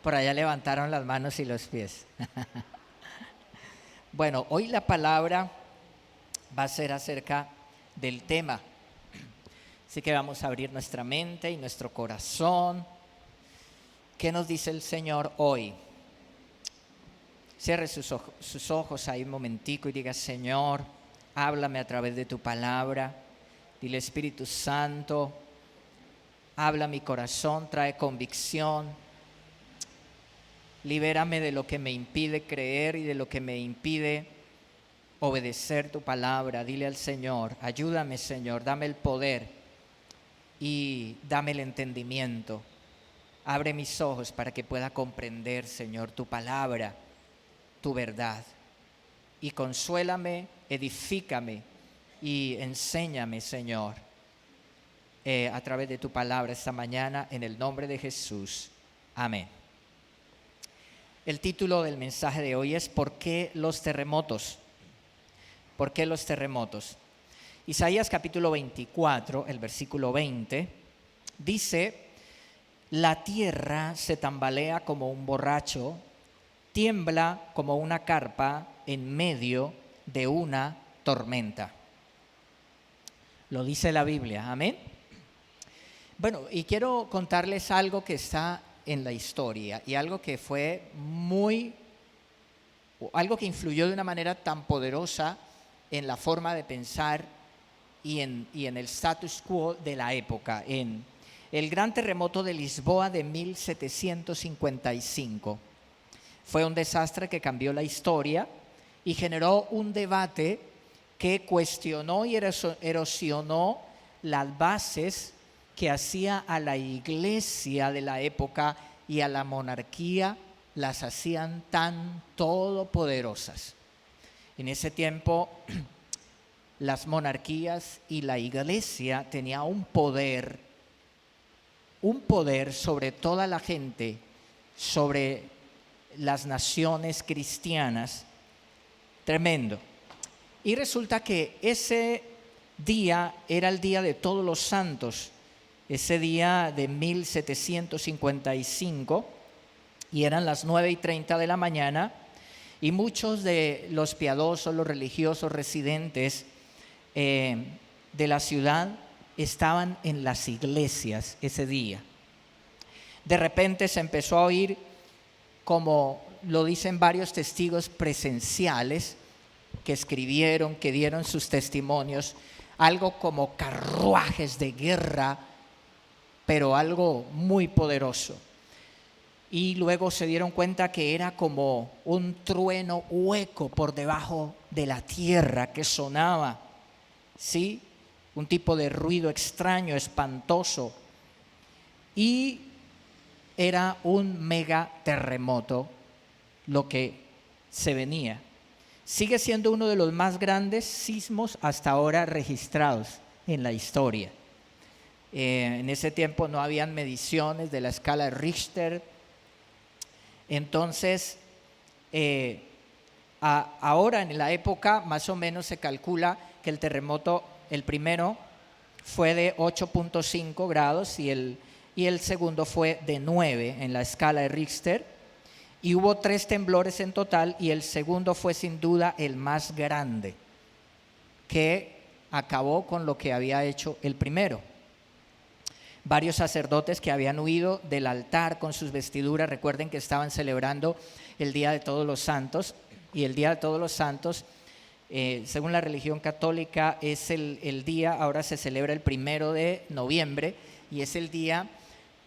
Por allá levantaron las manos y los pies. Bueno, hoy la palabra va a ser acerca del tema. Así que vamos a abrir nuestra mente y nuestro corazón. ¿Qué nos dice el Señor hoy? Cierre sus ojos ahí un momentico y diga: Señor, háblame a través de tu palabra. Dile: Espíritu Santo, habla a mi corazón, trae convicción. Libérame de lo que me impide creer y de lo que me impide obedecer tu palabra. Dile al Señor: ayúdame, Señor, dame el poder y dame el entendimiento. Abre mis ojos para que pueda comprender, Señor, tu palabra, tu verdad. Y consuélame, edifícame y enséñame, Señor, a través de tu palabra esta mañana, en el nombre de Jesús. Amén. El título del mensaje de hoy es: ¿por qué los terremotos? ¿Por qué los terremotos? Isaías capítulo 24, el versículo 20, dice: la tierra se tambalea como un borracho, tiembla como una carpa en medio de una tormenta. Lo dice la Biblia, amén. Bueno, y quiero contarles algo que está en la historia y algo que fue algo que influyó de una manera tan poderosa en la forma de pensar y en el status quo de la época, en el gran terremoto de Lisboa de 1755. Fue un desastre que cambió la historia y generó un debate que cuestionó y erosionó las bases que hacía a la iglesia de la época y a la monarquía, las hacían tan todopoderosas. En ese tiempo las monarquías y la iglesia tenían un poder sobre toda la gente, sobre las naciones cristianas, tremendo. Y resulta que ese día era el día de Todos los Santos, ese día de 1755, y eran las 9:30 de la mañana, y muchos de los piadosos, los religiosos residentes de la ciudad estaban en las iglesias ese día. De repente se empezó a oír, como lo dicen varios testigos presenciales que escribieron, que dieron sus testimonios, algo como carruajes de guerra, pero algo muy poderoso. Y luego se dieron cuenta que era como un trueno hueco por debajo de la tierra que sonaba, ¿sí? Un tipo de ruido extraño, espantoso. Y era un mega terremoto lo que se venía. Sigue siendo uno de los más grandes sismos hasta ahora registrados en la historia. En ese tiempo no habían mediciones de la escala de Richter. Entonces, ahora en la época más o menos se calcula que el terremoto, el primero fue de 8.5 grados y el segundo fue de 9 en la escala de Richter. Y hubo 3 temblores en total y el segundo fue sin duda el más grande, que acabó con lo que había hecho el primero. Varios sacerdotes que habían huido del altar con sus vestiduras, recuerden que estaban celebrando el Día de Todos los Santos, y el Día de Todos los Santos, según la religión católica, es el día, ahora se celebra el 1 de noviembre, y es el día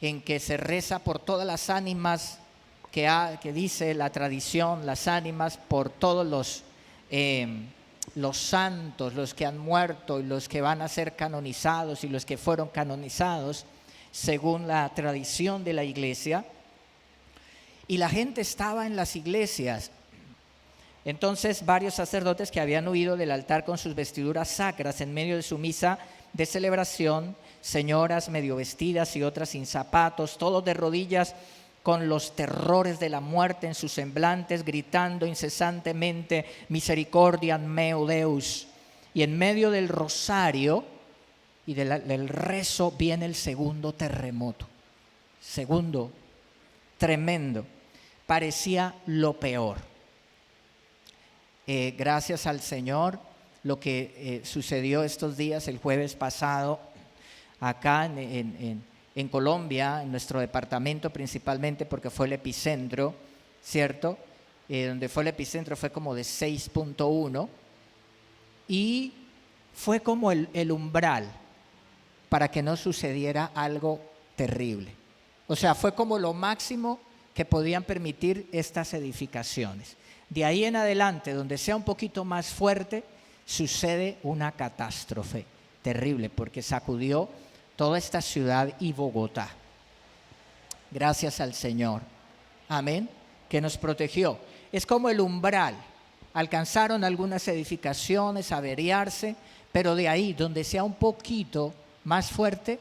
en que se reza por todas las ánimas que dice la tradición, las ánimas por todos los santos, los que han muerto y los que van a ser canonizados y los que fueron canonizados según la tradición de la iglesia. Y la gente estaba en las iglesias. Entonces varios sacerdotes que habían huido del altar con sus vestiduras sacras en medio de su misa de celebración, señoras medio vestidas y otras sin zapatos, todos de rodillas con los terrores de la muerte en sus semblantes, gritando incesantemente: misericordia meo Deus. Y en medio del rosario y del rezo viene el segundo terremoto. segundo, tremendo. Parecía lo peor. Gracias al Señor, lo que sucedió estos días, el jueves pasado, acá en Colombia, en nuestro departamento principalmente, porque fue el epicentro, ¿cierto? Donde fue el epicentro fue como de 6.1 y fue como el umbral para que no sucediera algo terrible. O sea, fue como lo máximo que podían permitir estas edificaciones. De ahí en adelante, donde sea un poquito más fuerte, sucede una catástrofe terrible, porque sacudió toda esta ciudad y Bogotá. Gracias al Señor. Amén. Que nos protegió. Es como el umbral. Alcanzaron algunas edificaciones a averiarse, pero de ahí, donde sea un poquito más fuerte,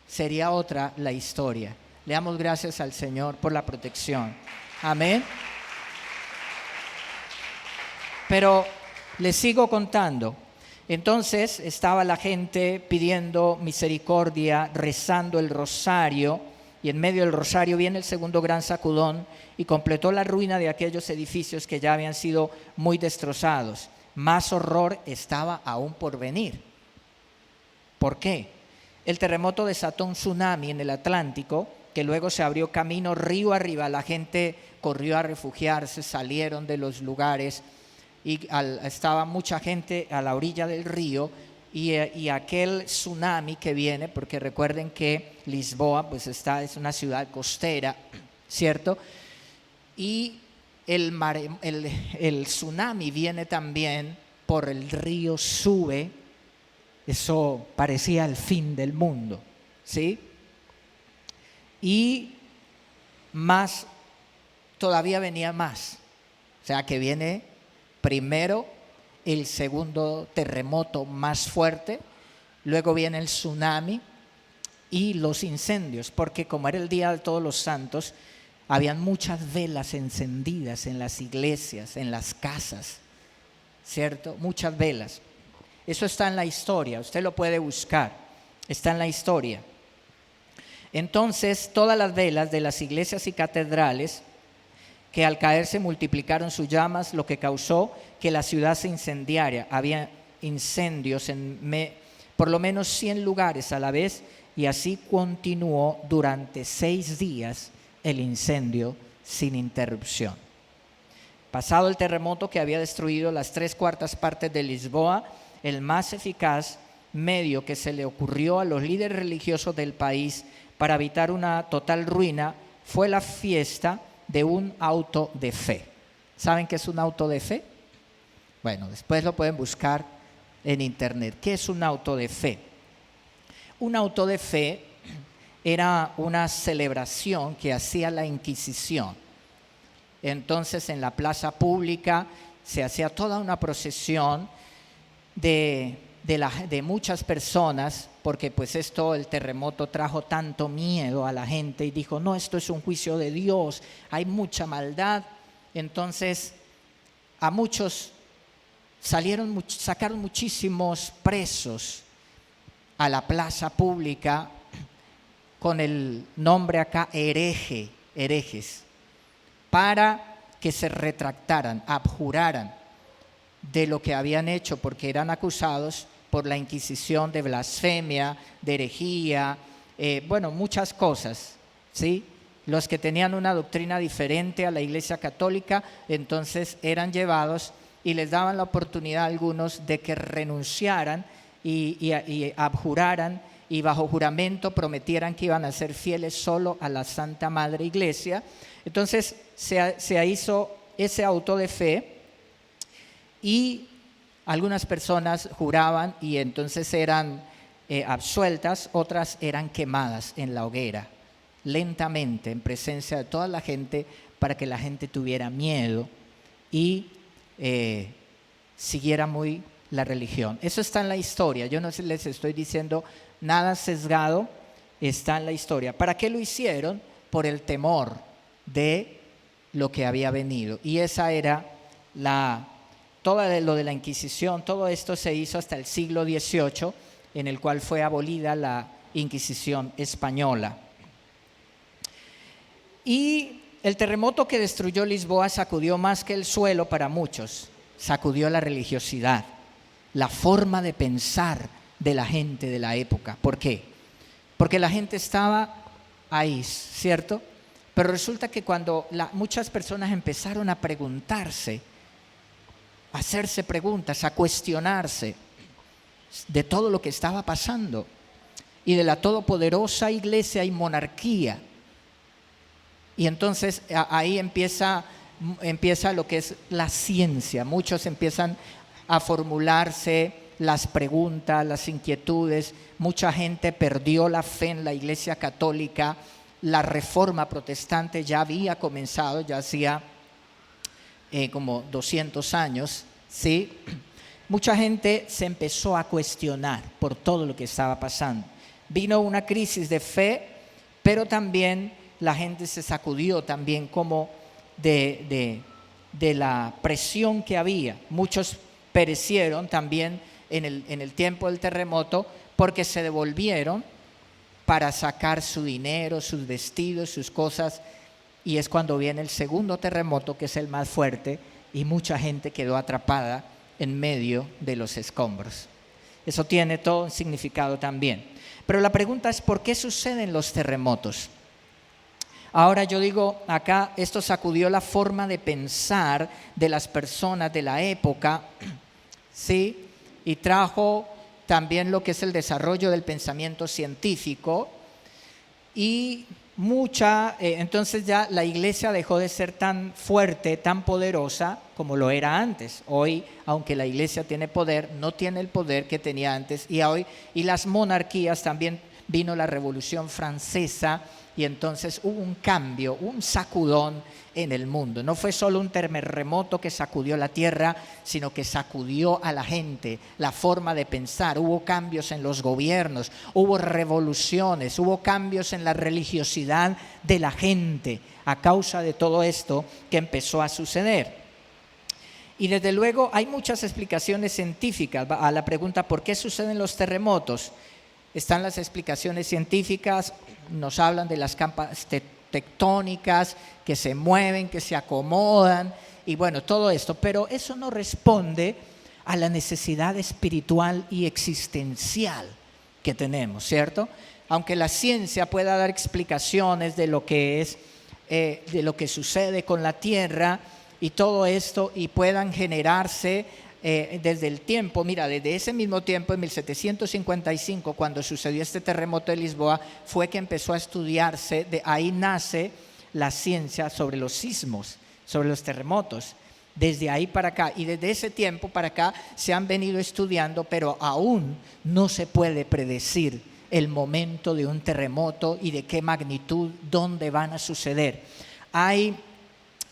sería otra la historia. Le damos gracias al Señor por la protección. Amén. Pero les sigo contando. Entonces estaba la gente pidiendo misericordia, rezando el rosario, y en medio del rosario viene el segundo gran sacudón y completó la ruina de aquellos edificios que ya habían sido muy destrozados. Más horror estaba aún por venir. ¿Por qué? El terremoto desató un tsunami en el Atlántico, que luego se abrió camino río arriba. La gente corrió a refugiarse, salieron de los lugares y estaba mucha gente a la orilla del río y aquel tsunami que viene, porque recuerden que Lisboa pues es una ciudad costera, ¿cierto? Y el tsunami viene también por el río, sube. Eso parecía el fin del mundo, ¿sí? Y más, todavía venía más. O sea que viene primero el segundo terremoto más fuerte, luego viene el tsunami y los incendios, porque como era el Día de Todos los Santos, habían muchas velas encendidas en las iglesias, en las casas, ¿cierto? Muchas velas. Eso está en la historia, usted lo puede buscar, está en la historia. Entonces, todas las velas de las iglesias y catedrales, que al caer se multiplicaron sus llamas, lo que causó que la ciudad se incendiara. Había incendios en por lo menos 100 lugares a la vez, y así continuó durante 6 días el incendio sin interrupción. Pasado el terremoto que había destruido las 3/4 partes de Lisboa, el más eficaz medio que se le ocurrió a los líderes religiosos del país para evitar una total ruina fue la fiesta de un auto de fe. ¿Saben qué es un auto de fe? Bueno, después lo pueden buscar en internet. ¿Qué es un auto de fe? Un auto de fe era una celebración que hacía la Inquisición. Entonces, en la plaza pública se hacía toda una procesión de muchas personas, porque pues el terremoto trajo tanto miedo a la gente y dijo, no, esto es un juicio de Dios, hay mucha maldad. Entonces a muchos sacaron muchísimos presos a la plaza pública con el nombre acá herejes, para que se retractaran, abjuraran de lo que habían hecho, porque eran acusados por la Inquisición de blasfemia, de herejía, muchas cosas, ¿sí? Los que tenían una doctrina diferente a la Iglesia Católica, entonces eran llevados y les daban la oportunidad a algunos de que renunciaran y abjuraran y bajo juramento prometieran que iban a ser fieles solo a la Santa Madre Iglesia. Entonces se hizo ese auto de fe y algunas personas juraban y entonces eran absueltas, otras eran quemadas en la hoguera, lentamente, en presencia de toda la gente, para que la gente tuviera miedo y siguiera muy la religión. Eso está en la historia, yo no les estoy diciendo nada sesgado, está en la historia. ¿Para qué lo hicieron? Por el temor de lo que había venido. Y esa era todo lo de la Inquisición, todo esto se hizo hasta el siglo XVIII, en el cual fue abolida la Inquisición española. Y el terremoto que destruyó Lisboa sacudió más que el suelo para muchos, sacudió la religiosidad, la forma de pensar de la gente de la época. ¿Por qué? Porque la gente estaba ahí, ¿cierto? Pero resulta que cuando muchas personas empezaron a preguntarse, a hacerse preguntas, a cuestionarse de todo lo que estaba pasando y de la todopoderosa iglesia y monarquía, y entonces ahí empieza lo que es la ciencia. Muchos empiezan a formularse las preguntas, las inquietudes. Mucha gente perdió la fe en la Iglesia Católica. La Reforma Protestante ya había comenzado, ya hacía como 200 años, ¿sí? Mucha gente se empezó a cuestionar por todo lo que estaba pasando. Vino una crisis de fe, pero también la gente se sacudió también como de la presión que había. Muchos perecieron también en el tiempo del terremoto porque se devolvieron para sacar su dinero, sus vestidos, sus cosas, y es cuando viene el segundo terremoto, que es el más fuerte, y mucha gente quedó atrapada en medio de los escombros. Eso tiene todo un significado también. Pero la pregunta es, ¿por qué suceden los terremotos? Ahora yo digo acá, esto sacudió la forma de pensar de las personas de la época, ¿sí? Y trajo también lo que es el desarrollo del pensamiento científico y entonces ya la iglesia dejó de ser tan fuerte, tan poderosa como lo era antes. Hoy, aunque la iglesia tiene poder, no tiene el poder que tenía antes, y las monarquías también. Vino la Revolución Francesa y entonces hubo un cambio, un sacudón en el mundo. No fue solo un terremoto que sacudió la tierra, sino que sacudió a la gente, la forma de pensar. Hubo cambios en los gobiernos, hubo revoluciones, hubo cambios en la religiosidad de la gente a causa de todo esto que empezó a suceder. Y desde luego hay muchas explicaciones científicas a la pregunta ¿por qué suceden los terremotos? Están las explicaciones científicas, nos hablan de las capas tectónicas que se mueven, que se acomodan, y bueno, todo esto. Pero eso no responde a la necesidad espiritual y existencial que tenemos, ¿cierto? Aunque la ciencia pueda dar explicaciones de lo que es, de lo que sucede con la Tierra y todo esto, y puedan generarse desde el tiempo, mira, desde ese mismo tiempo, en 1755, cuando sucedió este terremoto de Lisboa, fue que empezó a estudiarse, de ahí nace la ciencia sobre los sismos, sobre los terremotos. Desde ahí para acá, y desde ese tiempo para acá se han venido estudiando, pero aún no se puede predecir el momento de un terremoto y de qué magnitud, dónde van a suceder. Hay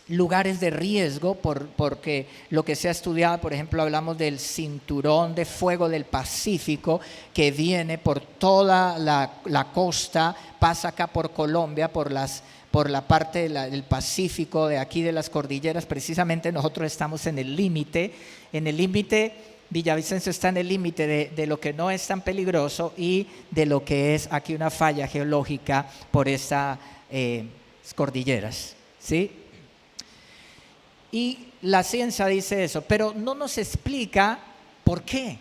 lugares de riesgo porque lo que se ha estudiado, por ejemplo, hablamos del cinturón de fuego del Pacífico que viene por toda la costa, pasa acá por Colombia, por la parte del Pacífico, de aquí de las cordilleras. Precisamente nosotros estamos en el límite, Villavicencio está en el límite de lo que no es tan peligroso y de lo que es aquí una falla geológica por estas cordilleras, ¿sí? Y la ciencia dice eso, pero no nos explica por qué,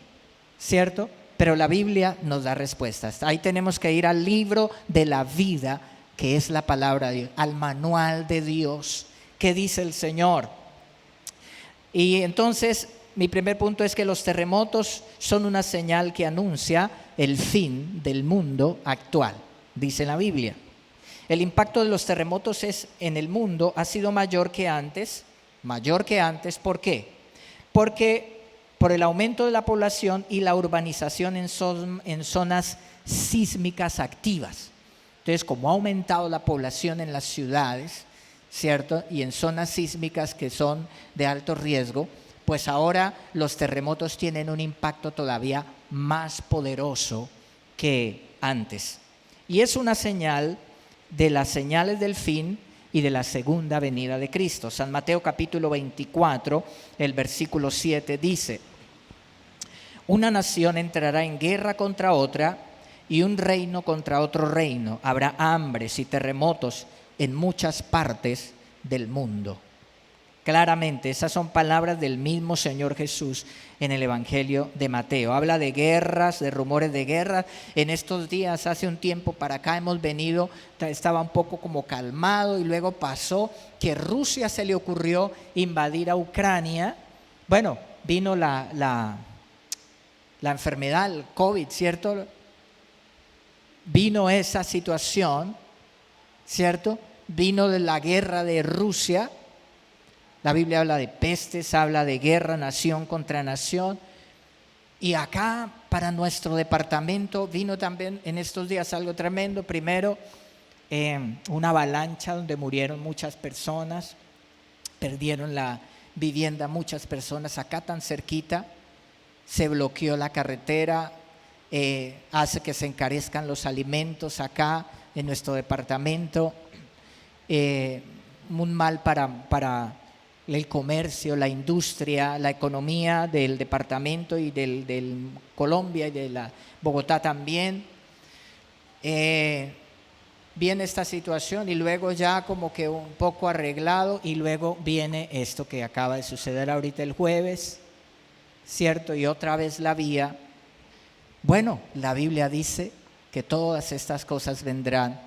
¿cierto? Pero la Biblia nos da respuestas. Ahí tenemos que ir al libro de la vida, que es la palabra de Dios, al manual de Dios. ¿Qué dice el Señor? Y entonces, mi primer punto es que los terremotos son una señal que anuncia el fin del mundo actual, dice la Biblia. El impacto de los terremotos en el mundo ha sido mayor que antes. ¿Por qué? Porque por el aumento de la población y la urbanización en zonas sísmicas activas. Entonces, como ha aumentado la población en las ciudades, ¿cierto? Y en zonas sísmicas que son de alto riesgo, pues ahora los terremotos tienen un impacto todavía más poderoso que antes. Y es una señal de las señales del fin y de la segunda venida de Cristo. San Mateo capítulo 24, el versículo 7 dice: una nación entrará en guerra contra otra y un reino contra otro reino. Habrá hambres y terremotos en muchas partes del mundo. Claramente, esas son palabras del mismo Señor Jesús en el Evangelio de Mateo. Habla de guerras, de rumores de guerras. En estos días, hace un tiempo para acá hemos venido, estaba un poco como calmado y luego pasó que Rusia se le ocurrió invadir a Ucrania. Bueno, vino la enfermedad, el COVID, ¿cierto? Vino esa situación, ¿cierto? Vino de la guerra de Rusia. La Biblia habla de pestes, habla de guerra, nación contra nación. Y acá para nuestro departamento vino también en estos días algo tremendo. Primero, una avalancha donde murieron muchas personas, perdieron la vivienda muchas personas. Acá tan cerquita se bloqueó la carretera, hace que se encarezcan los alimentos acá en nuestro departamento. Un mal para el comercio, la industria, la economía del departamento y del Colombia y de la Bogotá también. Viene esta situación y luego ya como que un poco arreglado y luego viene esto que acaba de suceder ahorita el jueves, ¿cierto? Y otra vez la vía. Bueno, la Biblia dice que todas estas cosas vendrán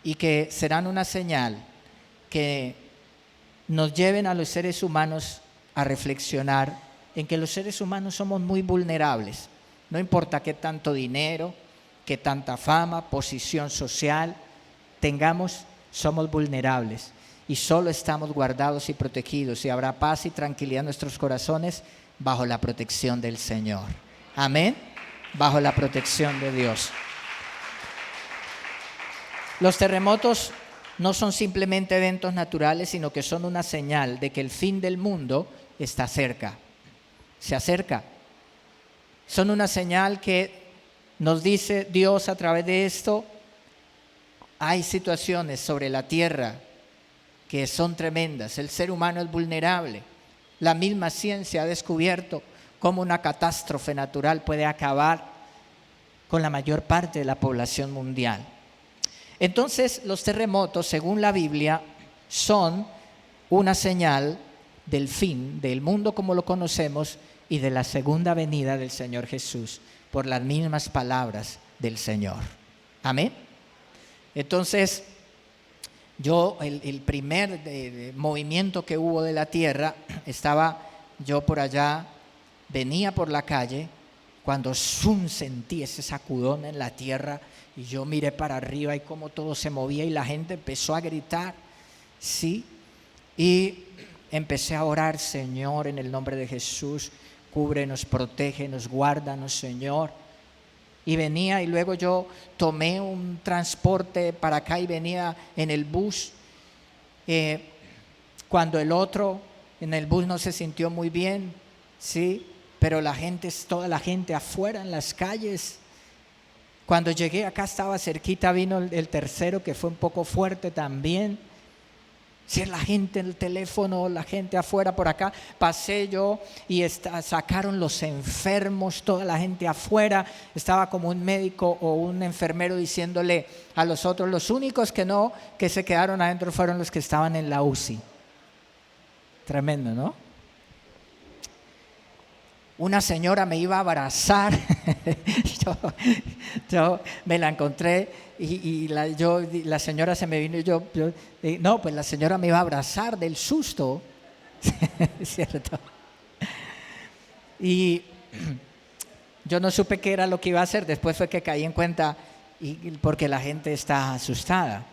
y que serán una señal que nos lleven a los seres humanos a reflexionar en que los seres humanos somos muy vulnerables. No importa qué tanto dinero, qué tanta fama, posición social tengamos, somos vulnerables y solo estamos guardados y protegidos y habrá paz y tranquilidad en nuestros corazones bajo la protección del Señor. Amén. Bajo la protección de Dios. Los terremotos no son simplemente eventos naturales, sino que son una señal de que el fin del mundo está cerca, se acerca. Son una señal que nos dice Dios a través de esto. Hay situaciones sobre la tierra que son tremendas, el ser humano es vulnerable. La misma ciencia ha descubierto cómo una catástrofe natural puede acabar con la mayor parte de la población mundial. Entonces, los terremotos, según la Biblia, son una señal del fin del mundo como lo conocemos y de la segunda venida del Señor Jesús, por las mismas palabras del Señor. Amén. Entonces, el primer movimiento que hubo de la tierra, estaba yo por allá, venía por la calle, cuando sentí ese sacudón en la tierra y yo miré para arriba y cómo todo se movía y la gente empezó a gritar, ¿sí? Y empecé a orar, Señor, en el nombre de Jesús, cúbrenos, protégenos, guárdanos, Señor. Y venía y luego yo tomé un transporte para acá y venía en el bus. Cuando el otro en el bus no se sintió muy bien, ¿sí? Pero toda la gente afuera en las calles. Cuando llegué acá estaba cerquita, vino el tercero que fue un poco fuerte también. Si la gente en el teléfono, la gente afuera por acá, pasé yo y sacaron los enfermos, toda la gente afuera. Estaba como un médico o un enfermero diciéndole a los otros, los únicos que se quedaron adentro fueron los que estaban en la UCI. Tremendo, ¿no? Una señora me iba a abrazar, yo me la encontré y la señora se me vino y no, pues la señora me iba a abrazar del susto, ¿cierto? Y yo no supe qué era lo que iba a hacer, después fue que caí en cuenta porque la gente está asustada,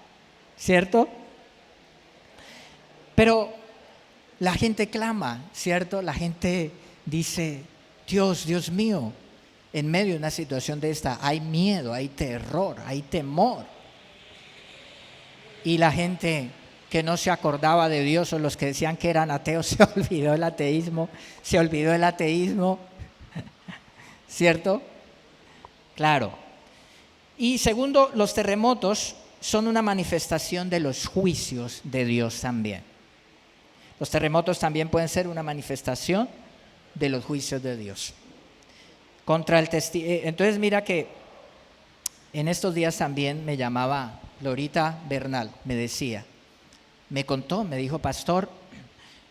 ¿cierto? Pero la gente clama, ¿cierto? La gente dice, Dios mío, en medio de una situación de esta hay miedo, hay terror, hay temor. Y la gente que no se acordaba de Dios o los que decían que eran ateos se olvidó del ateísmo, ¿cierto? Claro. Y segundo, los terremotos son una manifestación de los juicios de Dios también. Los terremotos también pueden ser una manifestación de los juicios de Dios. Entonces mira que en estos días también me llamaba Lorita Bernal, me decía, me contó, me dijo, pastor,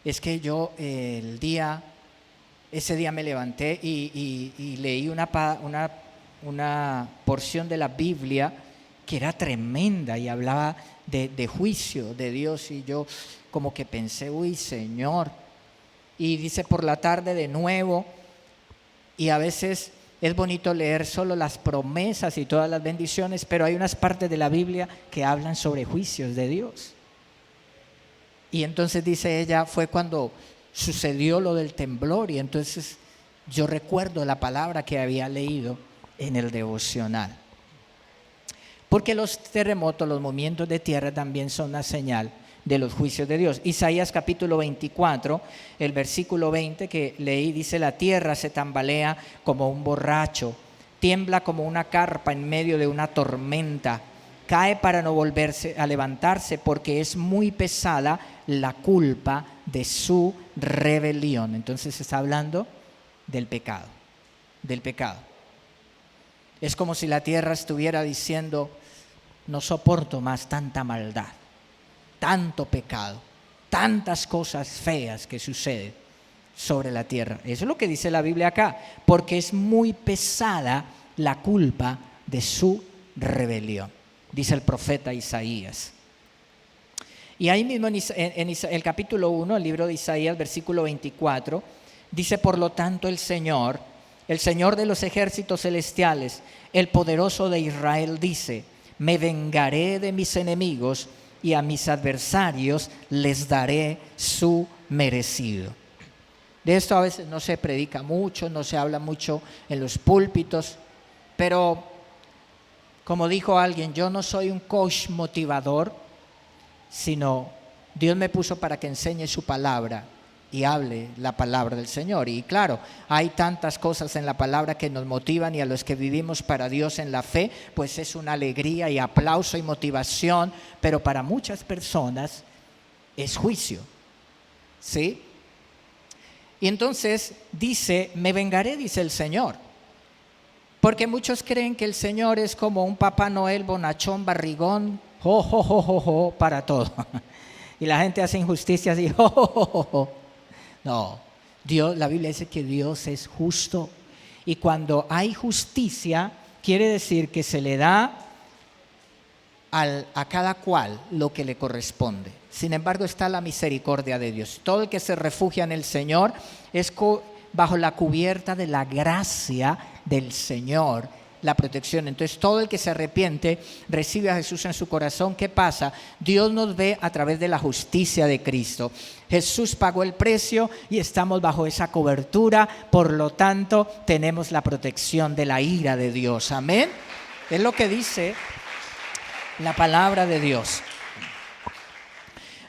es que yo ese día me levanté y leí una porción de la Biblia que era tremenda y hablaba de juicio de Dios, y yo como que pensé, uy, Señor. Y dice, por la tarde de nuevo, y a veces es bonito leer solo las promesas y todas las bendiciones, pero hay unas partes de la Biblia que hablan sobre juicios de Dios. Y entonces dice ella, fue cuando sucedió lo del temblor, y entonces yo recuerdo la palabra que había leído en el devocional. Porque los terremotos, los movimientos de tierra también son una señal de los juicios de Dios. Isaías capítulo 24, el versículo 20 que leí, dice, la tierra se tambalea como un borracho, tiembla como una carpa en medio de una tormenta, cae para no volverse a levantarse, porque es muy pesada la culpa de su rebelión. Entonces se está hablando del pecado, del pecado. Es como si la tierra estuviera diciendo, no soporto más tanta maldad, tanto pecado, tantas cosas feas que suceden sobre la tierra. Eso es lo que dice la Biblia acá, porque es muy pesada la culpa de su rebelión, dice el profeta Isaías. Y ahí mismo en el capítulo 1, el libro de Isaías, versículo 24, dice, por lo tanto el Señor de los ejércitos celestiales, el poderoso de Israel, dice, me vengaré de mis enemigos y a mis adversarios les daré su merecido. De esto a veces no se predica mucho, no se habla mucho en los púlpitos, pero como dijo alguien, yo no soy un coach motivador, sino Dios me puso para que enseñe su palabra y hable la palabra del Señor. Y claro, hay tantas cosas en la palabra que nos motivan, y a los que vivimos para Dios en la fe, pues es una alegría y aplauso y motivación, pero para muchas personas es juicio, ¿sí? Y entonces dice, me vengaré, dice el Señor, porque muchos creen que el Señor es como un Papá Noel bonachón, barrigón, jo, jo, jo, jo, jo, para todo. Y la gente hace injusticias y jo, jo, jo, jo, jo. No, Dios, la Biblia dice que Dios es justo, y cuando hay justicia quiere decir que se le da a cada cual lo que le corresponde. Sin embargo, está la misericordia de Dios. Todo el que se refugia en el Señor es bajo la cubierta de la gracia del Señor, la protección. Entonces todo el que se arrepiente recibe a Jesús en su corazón. ¿Qué pasa? Dios nos ve a través de la justicia de Cristo. Jesús pagó el precio y estamos bajo esa cobertura, por lo tanto tenemos la protección de la ira de Dios. Amén. Es lo que dice la palabra de Dios.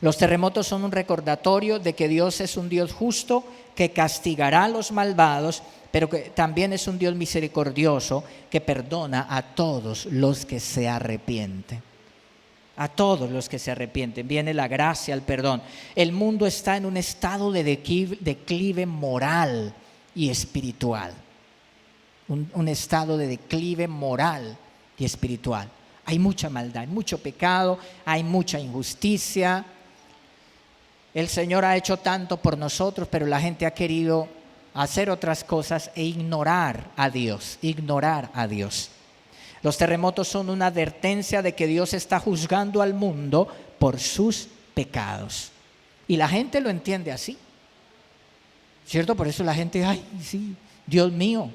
Los terremotos son un recordatorio de que Dios es un Dios justo, que castigará a los malvados, pero que también es un Dios misericordioso que perdona a todos los que se arrepienten. A todos los que se arrepienten viene la gracia, el perdón. El mundo está en un estado de declive moral y espiritual. Un estado de declive moral y espiritual. Hay mucha maldad, hay mucho pecado, hay mucha injusticia. El Señor ha hecho tanto por nosotros, pero la gente ha querido hacer otras cosas e ignorar a Dios, Los terremotos son una advertencia de que Dios está juzgando al mundo por sus pecados. Y la gente lo entiende así, ¿cierto? Por eso la gente, ay, sí, Dios mío,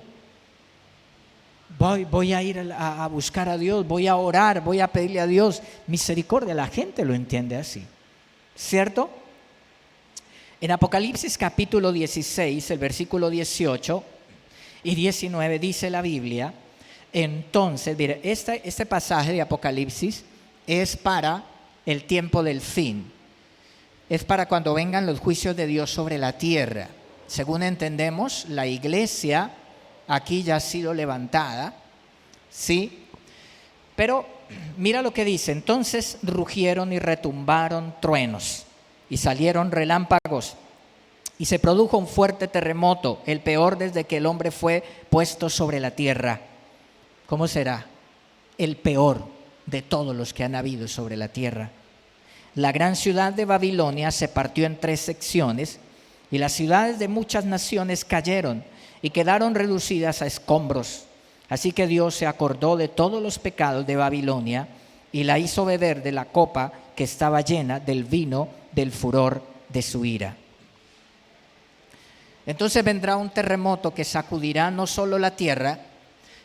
voy a ir a buscar a Dios, voy a orar, voy a pedirle a Dios misericordia. La gente lo entiende así, ¿cierto? En Apocalipsis capítulo 16, el versículo 18 y 19 dice la Biblia, entonces, mire, este pasaje de Apocalipsis es para el tiempo del fin, es para cuando vengan los juicios de Dios sobre la tierra. Según entendemos, la iglesia aquí ya ha sido levantada, ¿sí? Pero mira lo que dice, entonces rugieron y retumbaron truenos, y salieron relámpagos, y se produjo un fuerte terremoto, el peor desde que el hombre fue puesto sobre la tierra. ¿Cómo será? El peor. de todos los que han habido sobre la tierra. La gran ciudad de Babilonia se partió en 3 secciones y las ciudades de muchas naciones cayeron y quedaron reducidas a escombros. Así que Dios se acordó de todos los pecados de Babilonia y la hizo beber de la copa que estaba llena del vino del furor de su ira. Entonces vendrá un terremoto que sacudirá no solo la tierra,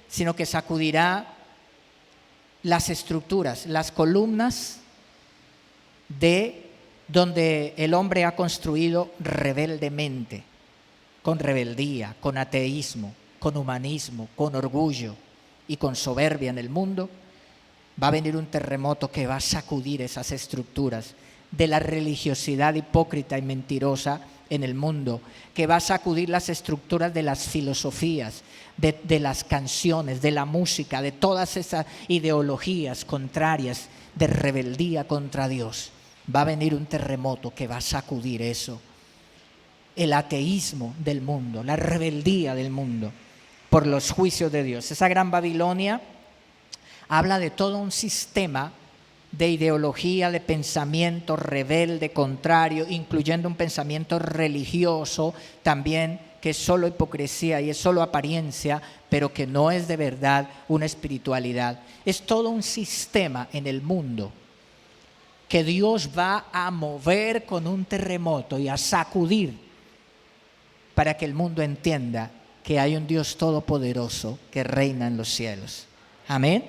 sino que sacudirá las estructuras, las columnas de donde el hombre ha construido rebeldemente, con rebeldía, con ateísmo, con humanismo, con orgullo y con soberbia en el mundo. Va a venir un terremoto que va a sacudir esas estructuras de la religiosidad hipócrita y mentirosa en el mundo, que va a sacudir las estructuras de las filosofías, de las canciones, de la música, de todas esas ideologías contrarias de rebeldía contra Dios. Va a venir un terremoto que va a sacudir eso, el ateísmo del mundo, la rebeldía del mundo por los juicios de Dios. Esa gran Babilonia habla de todo un sistema de ideología, de pensamiento rebelde, contrario, incluyendo un pensamiento religioso también, que es solo hipocresía y es solo apariencia, pero que no es de verdad una espiritualidad. Es todo un sistema en el mundo que Dios va a mover con un terremoto y a sacudir para que el mundo entienda que hay un Dios todopoderoso que reina en los cielos. Amén.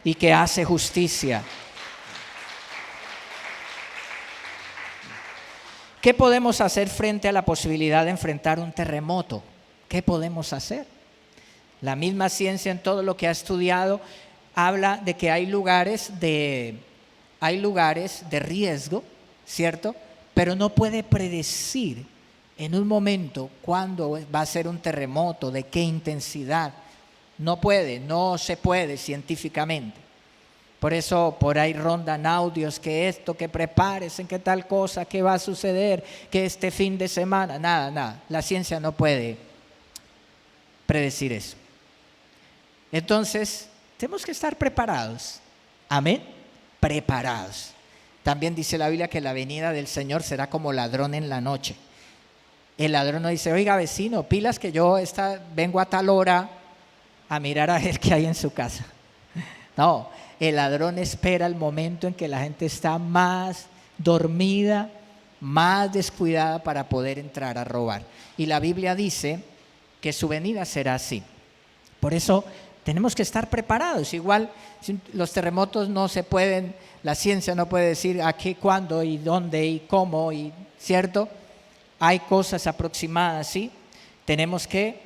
Y que hace justicia. ¿Qué podemos hacer frente a la posibilidad de enfrentar un terremoto? ¿Qué podemos hacer? La misma ciencia, en todo lo que ha estudiado, habla de que hay lugares de riesgo, ¿cierto? Pero no puede predecir en un momento cuándo va a ser un terremoto, de qué intensidad. No se puede científicamente. Por eso por ahí rondan audios que esto, que prepárense, que tal cosa, que va a suceder, que este fin de semana, nada. La ciencia no puede predecir eso. Entonces, tenemos que estar preparados. Amén. Preparados. También dice la Biblia que la venida del Señor será como ladrón en la noche. El ladrón no dice, oiga vecino, pilas que yo vengo a tal hora a mirar a ver qué hay en su casa. No, el ladrón espera el momento en que la gente está más dormida, más descuidada para poder entrar a robar. Y la Biblia dice que su venida será así. Por eso tenemos que estar preparados. Igual los terremotos no se pueden, la ciencia no puede decir a qué, cuándo y dónde y cómo, ¿cierto? Hay cosas aproximadas, ¿sí? Tenemos que,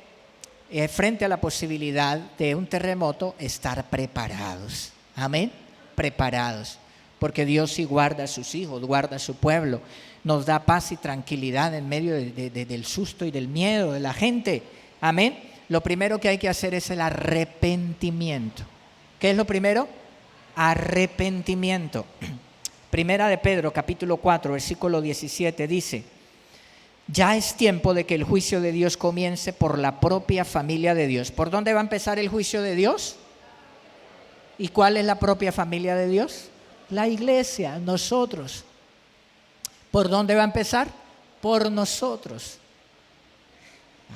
frente a la posibilidad de un terremoto, estar preparados. Amén. Preparados. Porque Dios sí guarda a sus hijos, guarda a su pueblo. Nos da paz y tranquilidad en medio del susto y del miedo de la gente. Amén. Lo primero que hay que hacer es el arrepentimiento. ¿Qué es lo primero? Arrepentimiento. Primera de Pedro, capítulo 4, versículo 17, dice: ya es tiempo de que el juicio de Dios comience por la propia familia de Dios. ¿Por dónde va a empezar el juicio de Dios? ¿Y cuál es la propia familia de Dios? La iglesia, nosotros. ¿Por dónde va a empezar? Por nosotros.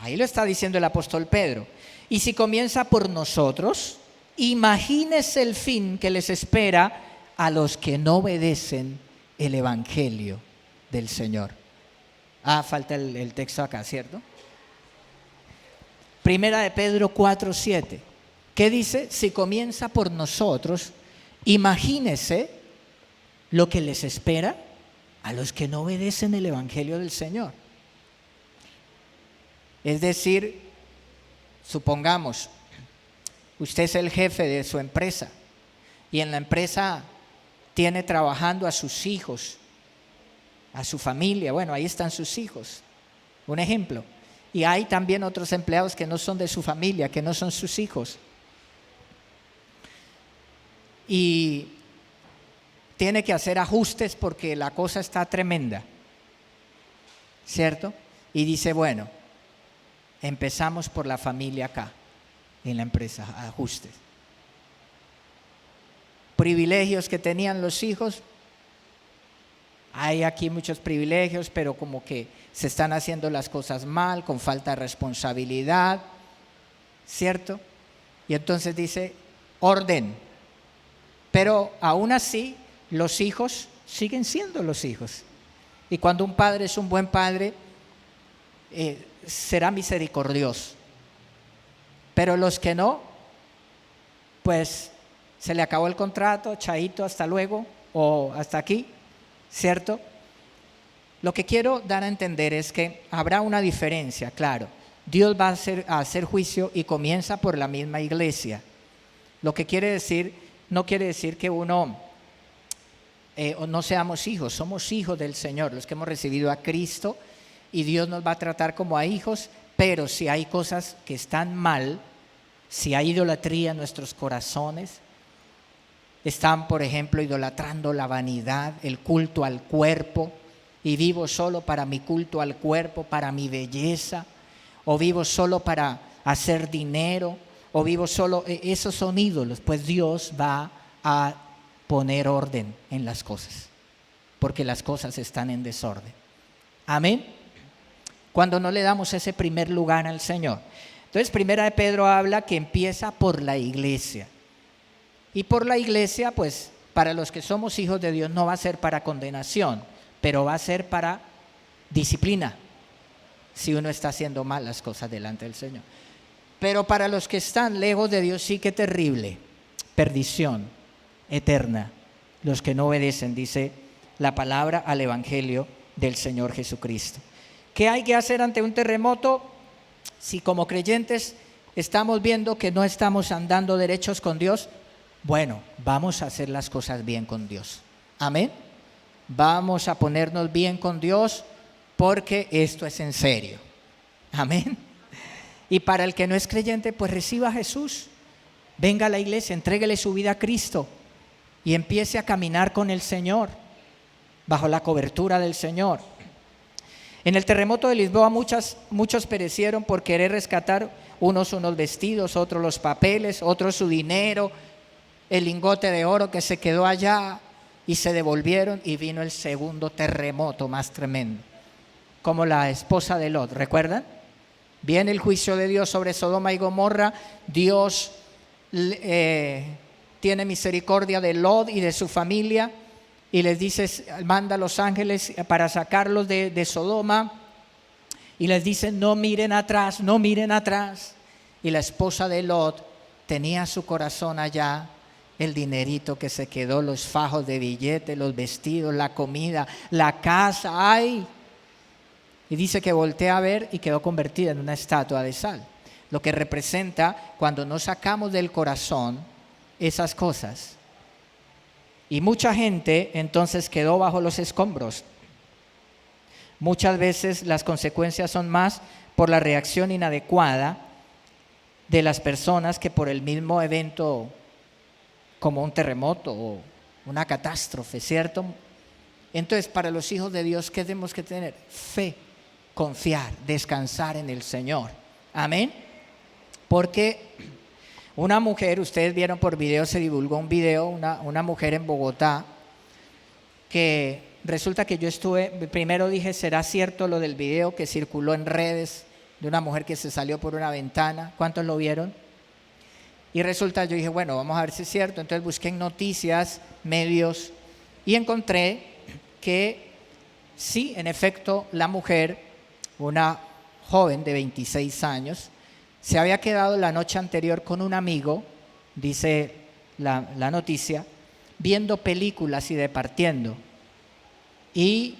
Ahí lo está diciendo el apóstol Pedro. Y si comienza por nosotros, imagínese el fin que les espera a los que no obedecen el evangelio del Señor. Falta el texto acá, ¿cierto? Primera de Pedro 4:7. ¿Qué dice? Si comienza por nosotros, imagínese lo que les espera a los que no obedecen el evangelio del Señor. Es decir, supongamos, usted es el jefe de su empresa y en la empresa tiene trabajando a sus hijos, a su familia. Bueno, ahí están sus hijos, un ejemplo. Y hay también otros empleados que no son de su familia, que no son sus hijos. Y tiene que hacer ajustes porque la cosa está tremenda, ¿cierto? Y dice, bueno, empezamos por la familia acá, en la empresa, ajustes. privilegios que tenían los hijos. Hay aquí muchos privilegios, pero como que se están haciendo las cosas mal, con falta de responsabilidad, ¿cierto? Y entonces dice, orden. Pero aún así, los hijos siguen siendo los hijos. Y cuando un padre es un buen padre, será misericordioso. Pero los que no, pues se le acabó el contrato, chaito, hasta luego, o hasta aquí, ¿cierto? Lo que quiero dar a entender es que habrá una diferencia, claro. Dios va a hacer juicio y comienza por la misma iglesia. Lo que quiere decir, no quiere decir que uno no seamos hijos, somos hijos del Señor, los que hemos recibido a Cristo, y Dios nos va a tratar como a hijos, pero si hay cosas que están mal, si hay idolatría en nuestros corazones, están, por ejemplo, idolatrando la vanidad, el culto al cuerpo, y vivo solo para mi culto al cuerpo, para mi belleza, o vivo solo para hacer dinero, o vivo solo, esos son ídolos. Pues Dios va a poner orden en las cosas, porque las cosas están en desorden. Amén. Cuando no le damos ese primer lugar al Señor. Entonces, Primera de Pedro habla que empieza por la iglesia. Y por la iglesia, pues, para los que somos hijos de Dios no va a ser para condenación, pero va a ser para disciplina, si uno está haciendo mal las cosas delante del Señor. Pero para los que están lejos de Dios, sí que terrible, perdición eterna, los que no obedecen, dice la palabra, al evangelio del Señor Jesucristo. ¿Qué hay que hacer ante un terremoto? Si como creyentes estamos viendo que no estamos andando derechos con Dios, bueno, vamos a hacer las cosas bien con Dios. Amén. Vamos a ponernos bien con Dios porque esto es en serio. Amén. Y para el que no es creyente, pues reciba a Jesús. Venga a la iglesia, entréguele su vida a Cristo y empiece a caminar con el Señor, bajo la cobertura del Señor. En el terremoto de Lisboa muchos perecieron por querer rescatar, unos vestidos, otros los papeles, otros su dinero, el lingote de oro que se quedó allá, y se devolvieron, y vino el segundo terremoto más tremendo, como la esposa de Lot, ¿recuerdan? Viene el juicio de Dios sobre Sodoma y Gomorra. Dios tiene misericordia de Lot y de su familia, y les dice, manda a los ángeles para sacarlos de Sodoma, y les dice, no miren atrás, no miren atrás. Y la esposa de Lot tenía su corazón allá, el dinerito que se quedó, los fajos de billetes, los vestidos, la comida, la casa, ¡ay! Y dice que voltea a ver y quedó convertida en una estatua de sal. Lo que representa cuando no sacamos del corazón esas cosas. Y mucha gente entonces quedó bajo los escombros. Muchas veces las consecuencias son más por la reacción inadecuada de las personas que por el mismo evento, como un terremoto o una catástrofe, ¿cierto? Entonces, para los hijos de Dios, ¿qué tenemos que tener? Fe, confiar, descansar en el Señor. Amén. Porque una mujer, ustedes vieron por video, se divulgó un video, una mujer en Bogotá, que resulta que yo estuve, primero dije, ¿será cierto lo del video que circuló en redes de una mujer que se salió por una ventana? ¿Cuántos lo vieron? Y resulta, yo dije, bueno, vamos a ver si es cierto. Entonces busqué en noticias, medios, y encontré que sí, en efecto, la mujer, una joven de 26 años, se había quedado la noche anterior con un amigo, dice la noticia, viendo películas y departiendo. Y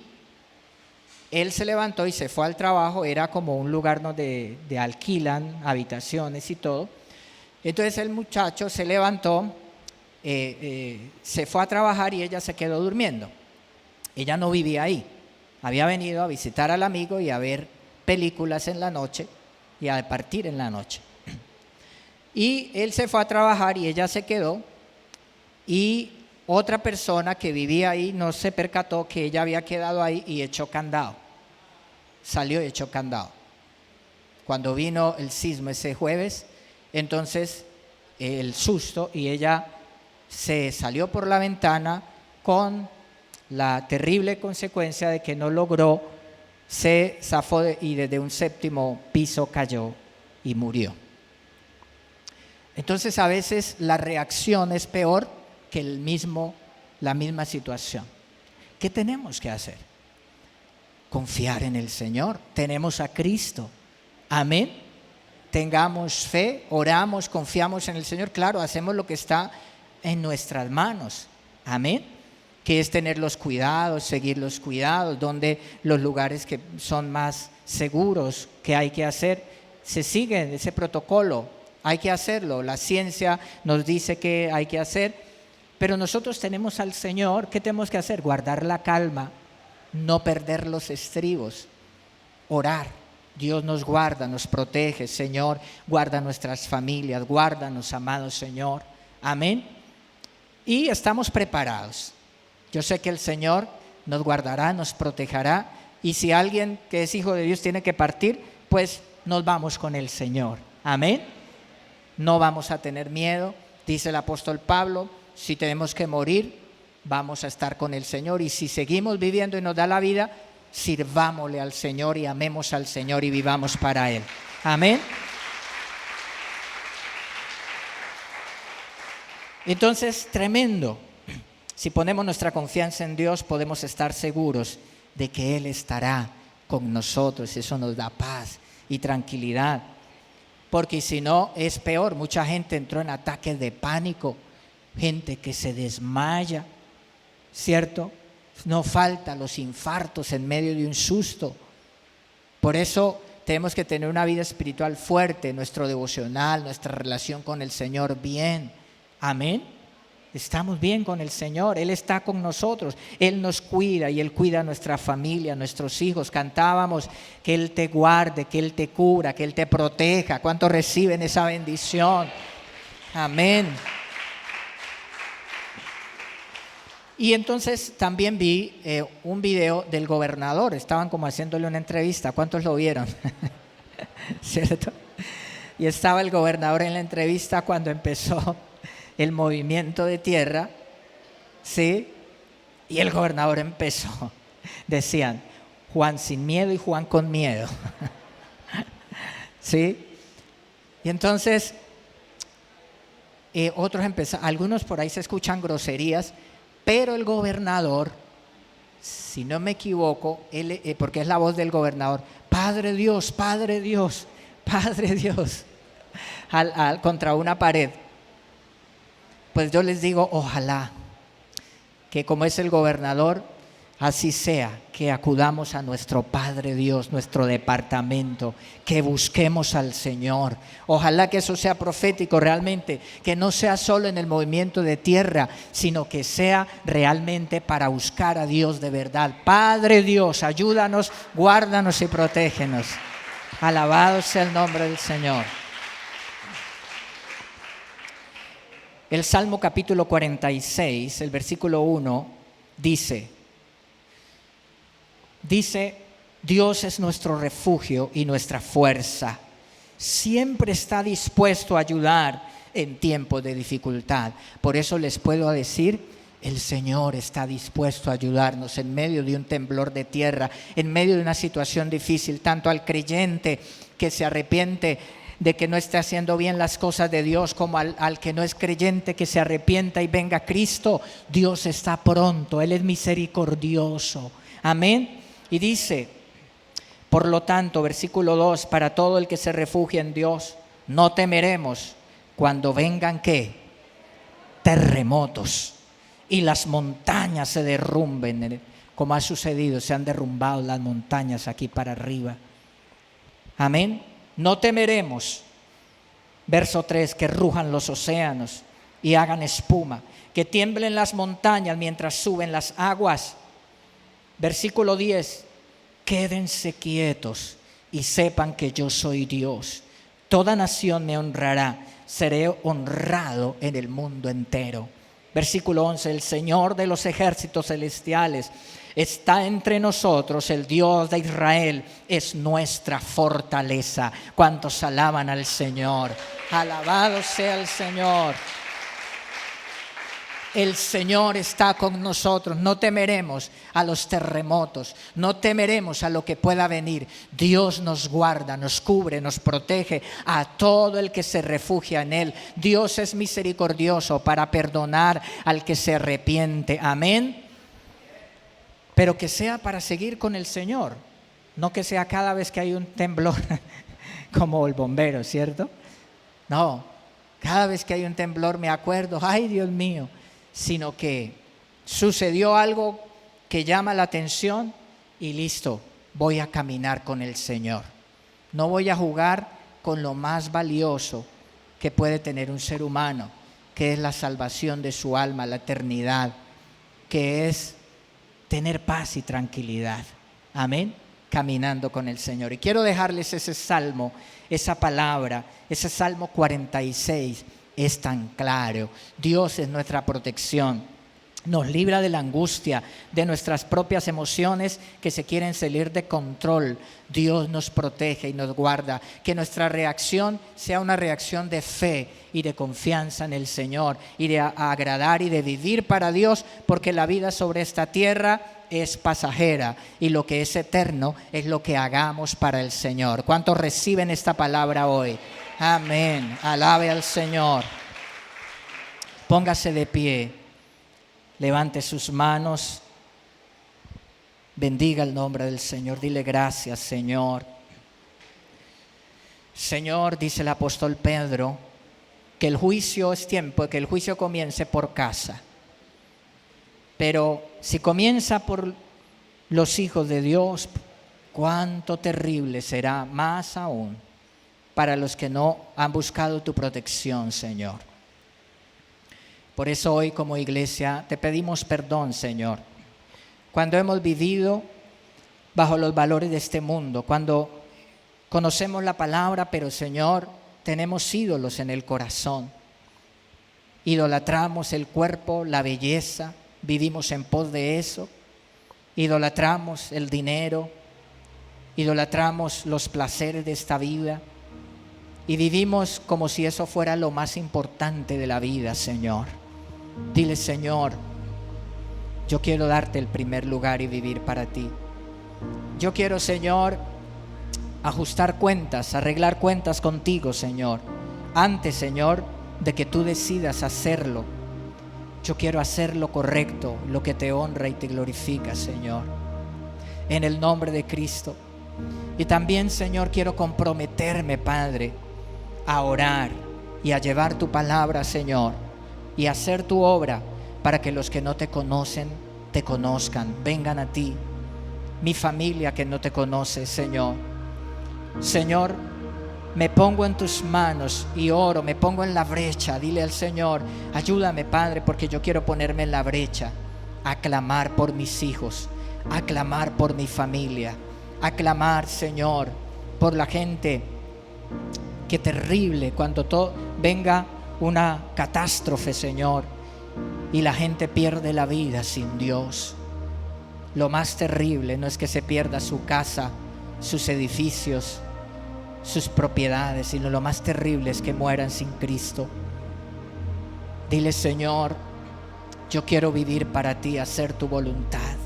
él se levantó y se fue al trabajo, era como un lugar donde alquilan habitaciones y todo. Entonces el muchacho se levantó, se fue a trabajar y ella se quedó durmiendo. Ella no vivía ahí, había venido a visitar al amigo y a ver películas en la noche y a partir en la noche. Y él se fue a trabajar y ella se quedó, y otra persona que vivía ahí no se percató que ella había quedado ahí y echó candado. Salió y echó candado. Cuando vino el sismo ese jueves, entonces el susto, y ella se salió por la ventana con la terrible consecuencia de que no logró, se zafó y desde un 7º piso cayó y murió. Entonces a veces la reacción es peor que la misma situación. ¿Qué tenemos que hacer? Confiar en el Señor. Tenemos a Cristo. Amén. Tengamos fe, oramos, confiamos en el Señor. Claro, hacemos lo que está en nuestras manos. Amén. Que es tener los cuidados, seguir los cuidados, donde los lugares que son más seguros, que hay que hacer, se sigue ese protocolo, hay que hacerlo, la ciencia nos dice que hay que hacer, pero nosotros tenemos al Señor. ¿Qué tenemos que hacer? Guardar la calma, no perder los estribos, orar. Dios nos guarda, nos protege. Señor, guarda nuestras familias, guárdanos, amado Señor. Amén. Y estamos preparados. Yo sé que el Señor nos guardará, nos protegerá, y si alguien que es hijo de Dios tiene que partir, pues nos vamos con el Señor. Amén. No vamos a tener miedo. Dice el apóstol Pablo, si tenemos que morir, vamos a estar con el Señor, y si seguimos viviendo y nos da la vida, sirvámosle al Señor y amemos al Señor y vivamos para Él. Amén. Entonces, tremendo. Si ponemos nuestra confianza en Dios, podemos estar seguros de que Él estará con nosotros. Eso nos da paz y tranquilidad. Porque si no, es peor. Mucha gente entró en ataques de pánico, gente que se desmaya, ¿cierto? No falta los infartos en medio de un susto. Por eso tenemos que tener una vida espiritual fuerte, nuestro devocional, nuestra relación con el Señor bien. Amén. Estamos bien con el Señor, Él está con nosotros, Él nos cuida y Él cuida a nuestra familia, a nuestros hijos. Cantábamos que Él te guarde, que Él te cubra, que Él te proteja. ¿Cuántos reciben esa bendición? Amén. Y entonces también vi un video del gobernador, estaban como haciéndole una entrevista. ¿Cuántos lo vieron? ¿Cierto? Y estaba el gobernador en la entrevista cuando empezó el movimiento de tierra, ¿sí? Y el gobernador empezó, decían, Juan sin miedo y Juan con miedo, ¿sí? Y entonces, otros empezaron, algunos por ahí se escuchan groserías, pero el gobernador, si no me equivoco, porque es la voz del gobernador, Padre Dios, Padre Dios, Padre Dios, contra una pared. Pues yo les digo, ojalá que como es el gobernador, así sea, que acudamos a nuestro Padre Dios, nuestro departamento, que busquemos al Señor. Ojalá que eso sea profético realmente, que no sea solo en el movimiento de tierra, sino que sea realmente para buscar a Dios de verdad. Padre Dios, ayúdanos, guárdanos y protégenos. Alabado sea el nombre del Señor. El Salmo capítulo 46, el versículo 1, dice, Dios es nuestro refugio y nuestra fuerza. Siempre está dispuesto a ayudar en tiempos de dificultad. Por eso les puedo decir, el Señor está dispuesto a ayudarnos en medio de un temblor de tierra, en medio de una situación difícil, tanto al creyente que se arrepiente de que no esté haciendo bien las cosas de Dios, como al que no es creyente, que se arrepienta y venga a Cristo. Dios está pronto, Él es misericordioso. Amén. Y dice, por lo tanto, versículo 2, para todo el que se refugia en Dios, no temeremos cuando vengan, ¿qué? Terremotos y las montañas se derrumben, como ha sucedido, se han derrumbado las montañas aquí para arriba. Amén. No temeremos, verso 3, que rujan los océanos y hagan espuma, que tiemblen las montañas mientras suben las aguas. Versículo 10, quédense quietos y sepan que yo soy Dios. Toda nación me honrará, seré honrado en el mundo entero. Versículo 11, el Señor de los ejércitos celestiales está entre nosotros, el Dios de Israel es nuestra fortaleza. ¿Cuántos alaban al Señor? Alabado sea el Señor. El Señor está con nosotros. No temeremos a los terremotos, no temeremos a lo que pueda venir. Dios nos guarda, nos cubre, nos protege a todo el que se refugia en Él. Dios es misericordioso para perdonar al que se arrepiente. Amén. Pero que sea para seguir con el Señor, no que sea cada vez que hay un temblor como el bombero, ¿cierto? No, cada vez que hay un temblor me acuerdo, ay Dios mío, sino que sucedió algo que llama la atención y listo, voy a caminar con el Señor. No voy a jugar con lo más valioso que puede tener un ser humano, que es la salvación de su alma, la eternidad, que es tener paz y tranquilidad. Amén. Caminando con el Señor. Y quiero dejarles ese salmo, esa palabra, ese Salmo 46 es tan claro. Dios es nuestra protección. Nos libra de la angustia, de nuestras propias emociones que se quieren salir de control. Dios nos protege y nos guarda. Que nuestra reacción sea una reacción de fe y de confianza en el Señor y de agradar y de vivir para Dios, porque la vida sobre esta tierra es pasajera y lo que es eterno es lo que hagamos para el Señor. ¿Cuántos reciben esta palabra hoy? Amén. Alabe al Señor. Póngase de pie. Levante sus manos. Bendiga el nombre del Señor. Dile gracias, Señor. Señor, dice el apóstol Pedro, que el juicio es tiempo, que el juicio comience por casa. Pero si comienza por los hijos de Dios, cuánto terrible será más aún para los que no han buscado tu protección, Señor. Por eso hoy como iglesia te pedimos perdón, Señor, cuando hemos vivido bajo los valores de este mundo, cuando conocemos la palabra, pero Señor, tenemos ídolos en el corazón. Idolatramos el cuerpo, la belleza, vivimos en pos de eso. Idolatramos el dinero, idolatramos los placeres de esta vida y vivimos como si eso fuera lo más importante de la vida, Señor. Dile, Señor, yo quiero darte el primer lugar y vivir para ti. Yo quiero, Señor, ajustar cuentas, arreglar cuentas contigo, Señor. Antes, Señor, de que tú decidas hacerlo, yo quiero hacer lo correcto, lo que te honra y te glorifica, Señor. En el nombre de Cristo. Y también, Señor, quiero comprometerme, Padre, a orar y a llevar tu palabra, Señor, y a hacer tu obra para que los que no te conocen, te conozcan, vengan a ti. Mi familia que no te conoce, Señor. Señor, me pongo en tus manos y oro, me pongo en la brecha. Dile al Señor, ayúdame, Padre, porque yo quiero ponerme en la brecha, a clamar por mis hijos, a clamar por mi familia, a clamar, Señor, por la gente. Qué terrible cuando venga una catástrofe, Señor, y la gente pierde la vida sin Dios. Lo más terrible no es que se pierda su casa, sus edificios, sus propiedades, sino lo más terrible es que mueran sin Cristo. Dile, Señor, yo quiero vivir para ti, hacer tu voluntad.